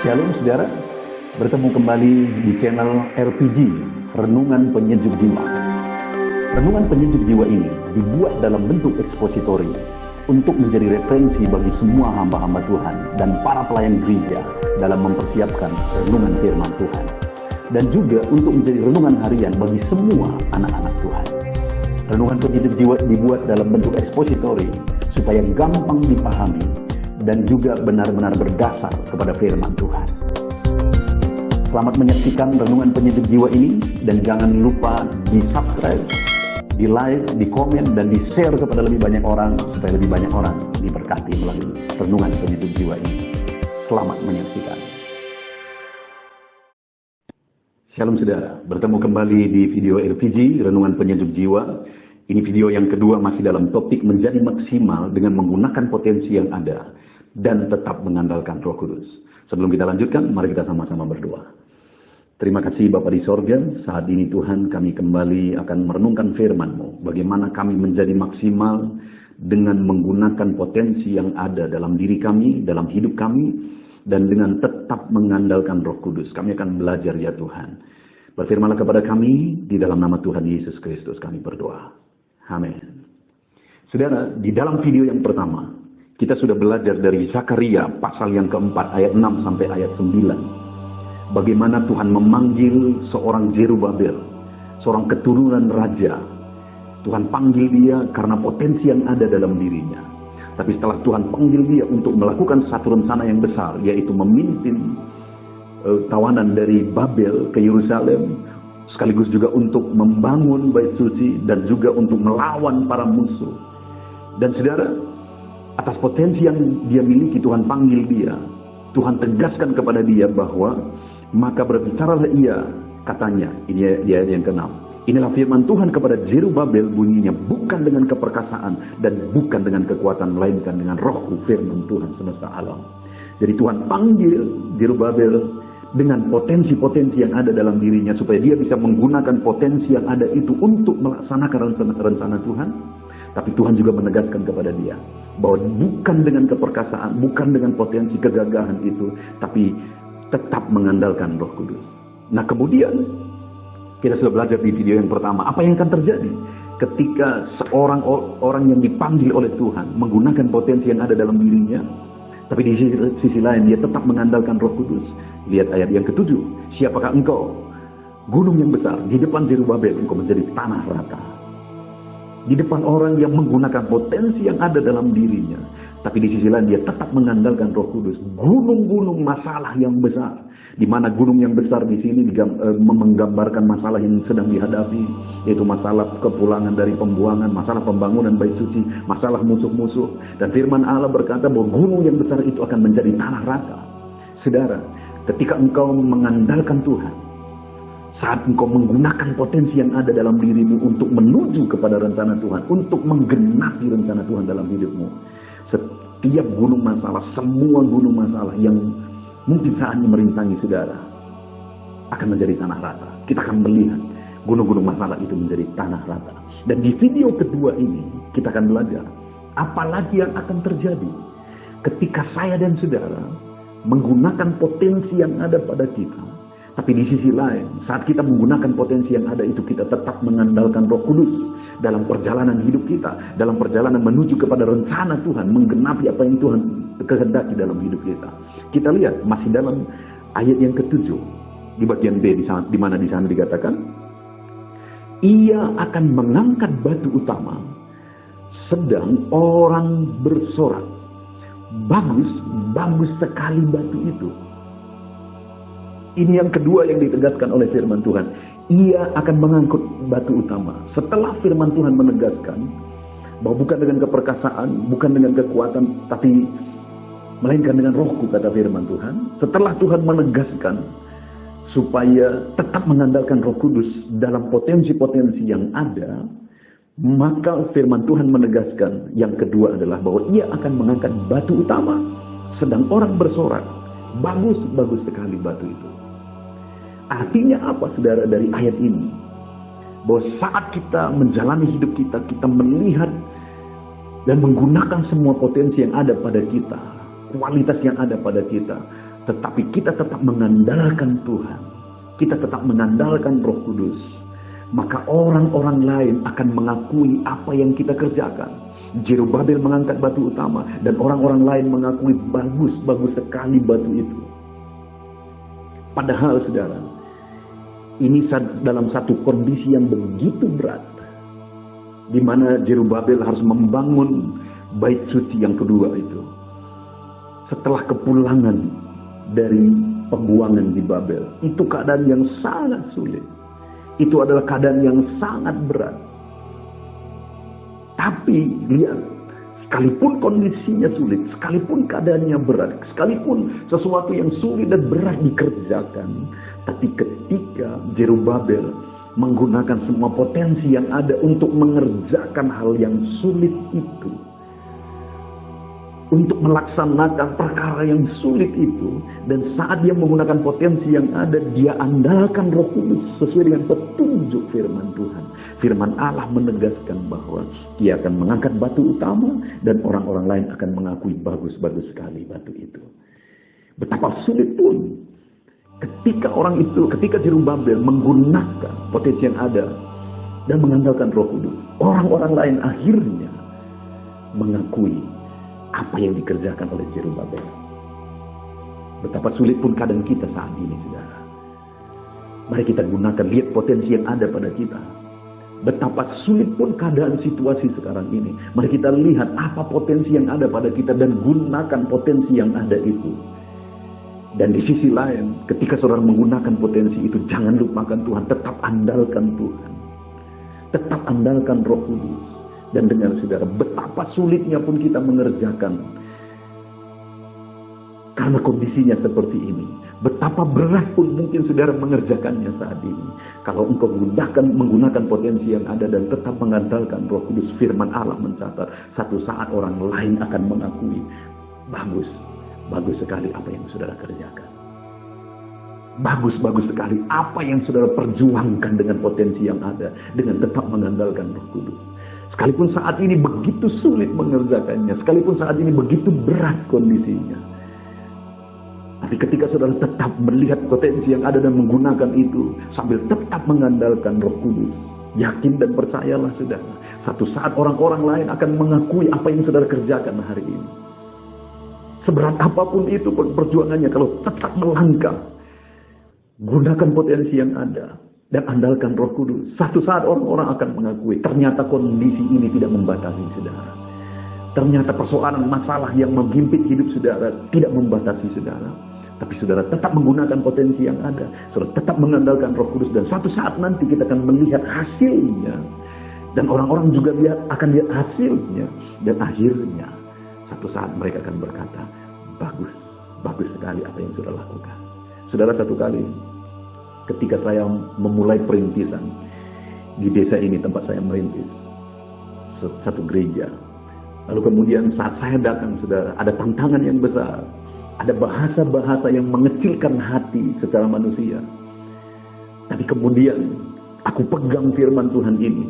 Shalom saudara, bertemu kembali di channel RPG, Renungan Penyejuk Jiwa. Renungan Penyejuk Jiwa ini dibuat dalam bentuk ekspositori untuk menjadi referensi bagi semua hamba-hamba Tuhan dan para pelayan gereja dalam mempersiapkan renungan firman Tuhan. Dan juga untuk menjadi renungan harian bagi semua anak-anak Tuhan. Renungan Penyejuk Jiwa dibuat dalam bentuk ekspositori supaya gampang dipahami dan juga benar-benar berdasar kepada firman Tuhan. Selamat menyaksikan Renungan Penyejuk Jiwa ini, dan jangan lupa di subscribe, di like, di komen, dan di share kepada lebih banyak orang, supaya lebih banyak orang diberkati melalui Renungan Penyejuk Jiwa ini. Selamat menyaksikan. Shalom saudara, bertemu kembali di video RPG, Renungan Penyejuk Jiwa. Ini video yang kedua masih dalam topik menjadi maksimal dengan menggunakan potensi yang ada dan tetap mengandalkan Roh Kudus. Sebelum kita lanjutkan, mari kita sama-sama berdoa. Terima kasih Bapa di sorga, saat ini Tuhan kami kembali akan merenungkan firman-Mu. Bagaimana kami menjadi maksimal dengan menggunakan potensi yang ada dalam diri kami, dalam hidup kami, dan dengan tetap mengandalkan Roh Kudus. Kami akan belajar ya Tuhan. Berfirmanlah kepada kami, di dalam nama Tuhan Yesus Kristus kami berdoa. Amin. Saudara, di dalam video yang pertama, kita sudah belajar dari Zakaria pasal yang keempat ayat 6 sampai ayat 9. Bagaimana Tuhan memanggil seorang Zerubabel, seorang keturunan raja. Tuhan panggil dia karena potensi yang ada dalam dirinya. Tapi setelah Tuhan panggil dia untuk melakukan satu rencana yang besar, yaitu memimpin tawanan dari Babel ke Yerusalem, sekaligus juga untuk membangun bait suci dan juga untuk melawan para musuh. Dan saudara, atas potensi yang dia miliki, Tuhan panggil dia. Tuhan tegaskan kepada dia bahwa maka berbicaralah ia, katanya, ini dia yang ke-6. Inilah firman Tuhan kepada Zerubabel, bunyinya bukan dengan keperkasaan dan bukan dengan kekuatan, melainkan dengan Rohku, firman Tuhan semesta alam. Jadi Tuhan panggil Zerubabel dengan potensi-potensi yang ada dalam dirinya supaya dia bisa menggunakan potensi yang ada itu untuk melaksanakan rencana Tuhan. Tapi Tuhan juga menegaskan kepada dia bahwa bukan dengan keperkasaan, bukan dengan potensi kegagahan itu, tapi tetap mengandalkan Roh Kudus. Nah kemudian kita sudah belajar di video yang pertama apa yang akan terjadi ketika seorang orang yang dipanggil oleh Tuhan menggunakan potensi yang ada dalam dirinya, tapi di sisi lain dia tetap mengandalkan Roh Kudus. Lihat ayat yang ke-7. Siapakah engkau, gunung yang besar, di depan Zerubabel engkau menjadi tanah rata. Di depan orang yang menggunakan potensi yang ada dalam dirinya, tapi di sisi lain dia tetap mengandalkan Roh Kudus. Gunung-gunung masalah yang besar, di mana gunung yang besar di sini menggambarkan masalah yang sedang dihadapi, yaitu masalah kepulangan dari pembuangan, masalah pembangunan bait suci, masalah musuh-musuh. Dan firman Allah berkata bahwa gunung yang besar itu akan menjadi tanah rata. Saudara, ketika engkau mengandalkan Tuhan, saat engkau menggunakan potensi yang ada dalam dirimu untuk menuju kepada rencana Tuhan, untuk menggenapi rencana Tuhan dalam hidupmu, setiap gunung masalah, semua gunung masalah yang mungkin saat ini merintangi saudara akan menjadi tanah rata. Kita akan melihat gunung-gunung masalah itu menjadi tanah rata. Dan di video kedua ini kita akan belajar apalagi yang akan terjadi ketika saya dan saudara menggunakan potensi yang ada pada kita. Tapi di sisi lain, saat kita menggunakan potensi yang ada itu, kita tetap mengandalkan Roh Kudus dalam perjalanan hidup kita, dalam perjalanan menuju kepada rencana Tuhan, menggenapi apa yang Tuhan kehendaki dalam hidup kita. Kita lihat masih dalam ayat yang ke-7 di bagian B, di mana di sana dikatakan, ia akan mengangkat batu utama, sedang orang bersorak, bagus sekali batu itu. Ini yang kedua yang ditegaskan oleh firman Tuhan. Ia akan mengangkut batu utama. Setelah firman Tuhan menegaskan bahwa bukan dengan keperkasaan, bukan dengan kekuatan, tapi melainkan dengan Rohku, kata firman Tuhan. Setelah Tuhan menegaskan supaya tetap mengandalkan Roh Kudus dalam potensi-potensi yang ada, maka firman Tuhan menegaskan yang kedua adalah bahwa ia akan mengangkat batu utama, sedang orang bersorak, bagus sekali batu itu. Artinya apa saudara dari ayat ini? Bahwa saat kita menjalani hidup kita, kita melihat dan menggunakan semua potensi yang ada pada kita, kualitas yang ada pada kita, tetapi kita tetap mengandalkan Tuhan, kita tetap mengandalkan Roh Kudus, maka orang-orang lain akan mengakui apa yang kita kerjakan. Jerubabel mengangkat batu utama dan orang-orang lain mengakui bagus sekali batu itu. Padahal saudara, ini dalam satu kondisi yang begitu berat, di mana Jerubabel harus membangun bait suci yang kedua itu. Setelah kepulangan dari pembuangan di Babel, itu keadaan yang sangat sulit. Itu adalah keadaan yang sangat berat. Tapi lihat, sekalipun kondisinya sulit, sekalipun keadaannya berat, sekalipun sesuatu yang sulit dan berat dikerjakan, tapi ketika Jerubabel menggunakan semua potensi yang ada untuk mengerjakan hal yang sulit itu, untuk melaksanakan perkara yang sulit itu, dan saat dia menggunakan potensi yang ada, dia andalkan Roh Kudus sesuai dengan petunjuk firman Tuhan. Firman Allah menegaskan bahwa dia akan mengangkat batu utama dan orang-orang lain akan mengakui bagus sekali batu itu. Betapa sulit pun ketika Jerubabel menggunakan potensi yang ada dan mengandalkan Roh Kudus, orang-orang lain akhirnya mengakui apa yang dikerjakan oleh Jerubabel. Betapa sulit pun keadaan kita saat ini, saudara. Mari kita gunakan, lihat potensi yang ada pada kita. Betapa sulit pun keadaan situasi sekarang ini, mari kita lihat apa potensi yang ada pada kita dan gunakan potensi yang ada itu. Dan di sisi lain, ketika saudara menggunakan potensi itu, jangan lupakan Tuhan, tetap andalkan Tuhan. Tetap andalkan Roh Kudus. Dan dengar saudara, betapa sulitnya pun kita mengerjakan karena kondisinya seperti ini. Betapa berat pun mungkin saudara mengerjakannya saat ini. Kalau engkau menggunakan potensi yang ada dan tetap mengandalkan Roh Kudus, firman Allah mencatat, satu saat orang lain akan mengakui, bagus sekali apa yang saudara kerjakan. Bagus sekali apa yang saudara perjuangkan dengan potensi yang ada, dengan tetap mengandalkan Roh Kudus. Sekalipun saat ini begitu sulit mengerjakannya, sekalipun saat ini begitu berat kondisinya, tapi ketika saudara tetap melihat potensi yang ada dan menggunakan itu, sambil tetap mengandalkan Roh Kudus, yakin dan percayalah saudara, satu saat orang-orang lain akan mengakui apa yang saudara kerjakan hari ini. Seberat apapun itu perjuangannya, kalau tetap melangkah, gunakan potensi yang ada dan andalkan Roh Kudus, satu saat orang-orang akan mengakui ternyata kondisi ini tidak membatasi saudara. Ternyata persoalan masalah yang menghimpit hidup saudara tidak membatasi saudara. Tapi saudara tetap menggunakan potensi yang ada, saudara tetap mengandalkan Roh Kudus, dan satu saat nanti kita akan melihat hasilnya. Dan orang-orang juga akan lihat hasilnya. Dan akhirnya satu saat mereka akan berkata, bagus sekali apa yang saudara lakukan. Saudara, satu kali ketika saya memulai perintisan di desa ini, tempat saya merintis satu gereja, lalu kemudian saat saya datang, saudara, ada tantangan yang besar, ada bahasa-bahasa yang mengecilkan hati secara manusia. Tapi kemudian aku pegang firman Tuhan ini,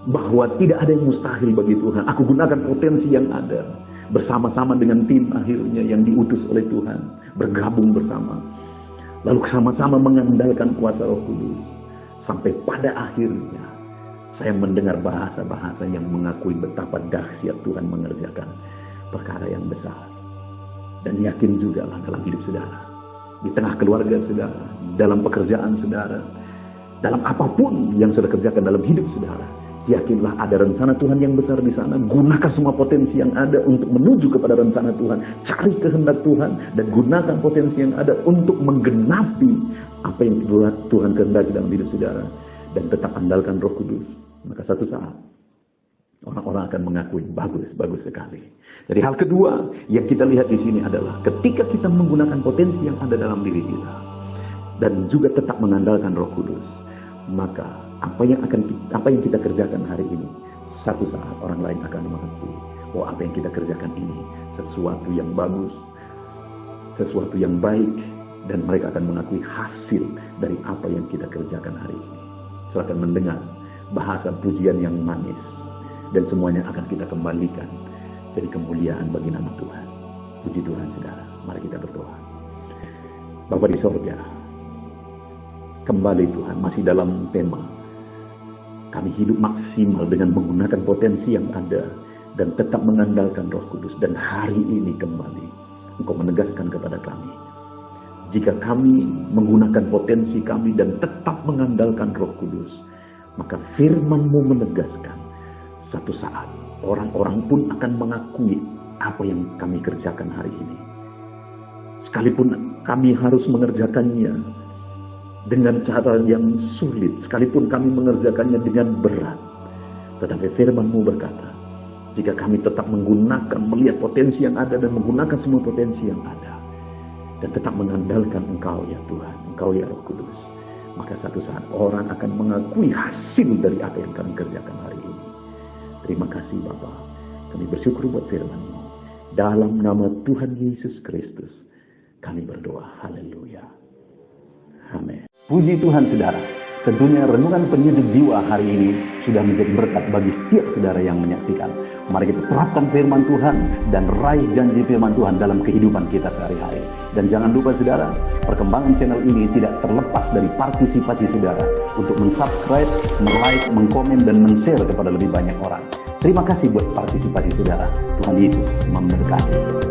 bahwa tidak ada yang mustahil bagi Tuhan. Aku gunakan potensi yang ada, bersama-sama dengan tim akhirnya yang diutus oleh Tuhan, bergabung bersama, lalu sama-sama mengandalkan kuasa Roh Kudus. Sampai pada akhirnya saya mendengar bahasa-bahasa yang mengakui betapa dahsyat Tuhan mengerjakan perkara yang besar. Dan yakin juga lah dalam hidup saudara, di tengah keluarga saudara, dalam pekerjaan saudara, dalam apapun yang saudara kerjakan dalam hidup saudara, yakinlah ada rencana Tuhan yang besar di sana. Gunakan semua potensi yang ada untuk menuju kepada rencana Tuhan. Cari kehendak Tuhan dan gunakan potensi yang ada untuk menggenapi apa yang Tuhan kehendaki dalam hidup saudara. Dan tetap andalkan Roh Kudus. Maka satu saat orang-orang akan mengakui bagus sekali. Jadi hal kedua yang kita lihat di sini adalah ketika kita menggunakan potensi yang ada dalam diri kita dan juga tetap mengandalkan Roh Kudus, maka apa yang kita kerjakan hari ini, satu saat orang lain akan mengakui bahwa apa yang kita kerjakan ini sesuatu yang bagus, sesuatu yang baik, dan mereka akan mengakui hasil dari apa yang kita kerjakan hari ini. Silakan mendengar bahasa pujian yang manis, dan semuanya akan kita kembalikan jadi kemuliaan bagi nama Tuhan. Puji Tuhan saudara. Mari kita berdoa. Bapa di sorga, kembali Tuhan, masih dalam tema kami hidup maksimal dengan menggunakan potensi yang ada dan tetap mengandalkan Roh Kudus. Dan hari ini kembali Engkau menegaskan kepada kami, jika kami menggunakan potensi kami dan tetap mengandalkan Roh Kudus, maka firman-Mu menegaskan satu saat orang-orang pun akan mengakui apa yang kami kerjakan hari ini. Sekalipun kami harus mengerjakannya dengan cara yang sulit, sekalipun kami mengerjakannya dengan berat, tetapi firman-Mu berkata, jika kami tetap menggunakan, melihat potensi yang ada dan menggunakan semua potensi yang ada, dan tetap mengandalkan Engkau ya Tuhan, Engkau ya Roh Kudus, maka satu saat orang akan mengakui hasil dari apa yang kami kerjakan hari ini. Terima kasih Bapa, kami bersyukur buat firman-Mu. Dalam nama Tuhan Yesus Kristus kami berdoa, haleluya, amin. Puji Tuhan saudara, tentunya renungan penyejuk jiwa hari ini sudah menjadi berkat bagi setiap saudara yang menyaksikan. Mari kita terapkan firman Tuhan dan raih janji firman Tuhan dalam kehidupan kita sehari-hari. Dan jangan lupa saudara, perkembangan channel ini tidak terlepas dari partisipasi saudara untuk mensubscribe, like, mengkomen, dan men-share kepada lebih banyak orang. Terima kasih buat partisipasi saudara. Tuhan Yesus memberkati.